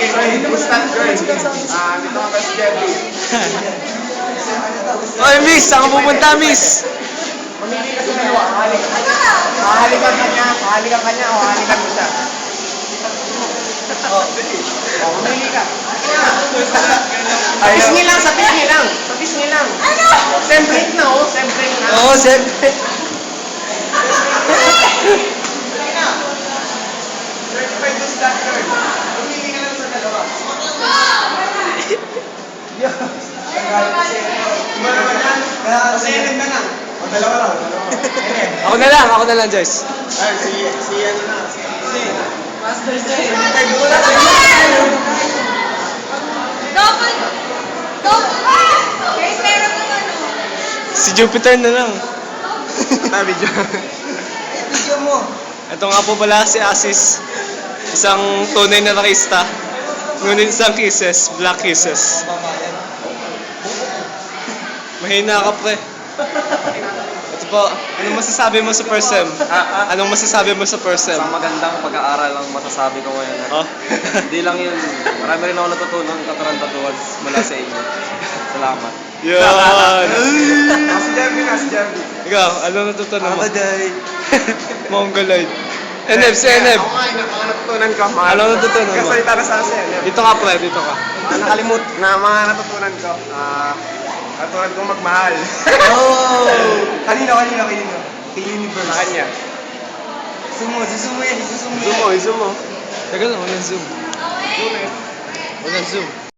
Instant girl. Dito ka ba si Jerry? Oy, miss! Saan ka pupunta, miss? Mamili ka sa dalawa. Hahalikan ka niya. Hahalikan ka niya o hahalikan mo siya. Mamili ka. Sa pisngi lang, sa pisngi lang. Sa pisngi lang. Sembrate na, oh. Sembrate na. Oo, siyempre. Certified to start girl. Mamili ka lang sa dalawa. Iba naman yan. Kasi Ellen na lang. O, dalawa lang. Ellen. Ako na lang, Joyce. Ay, si ano na. Si Master Zay. Double! Guys, meron mo ano? Si Jupiter na lang. Video. Video mo. Ito nga po pala si Asis. Isang tunay na rakista. Ngunit isang kisses, black kisses. Mahina ka, pre. Ito po, anong masasabi mo sa first sem? Anong masasabi mo sa first sem? Isang magandang pag-aaral ang masasabi ko ngayon. Oh? Hindi lang yun. Marami rin ako natutunan katarantaduhan mula sa inyo. Salamat. Yun! Si Jerry na, si Jerry. Ikaw, anong natutunan mo? Day. Mongoloid. NF, si NF. Ako nga, mga natutunan ko. Ano natutunan mo? Kasalita na sa asin. Dito ka, pre, dito ka. Nakalimut na mga natutunan ko. Natutunan kong magmahal. Oh! Kanino? Kay Universe. Sa kanya. Sumo yan. Zoom mo, zoom mo. Teka lang, walang zoom. Walang zoom.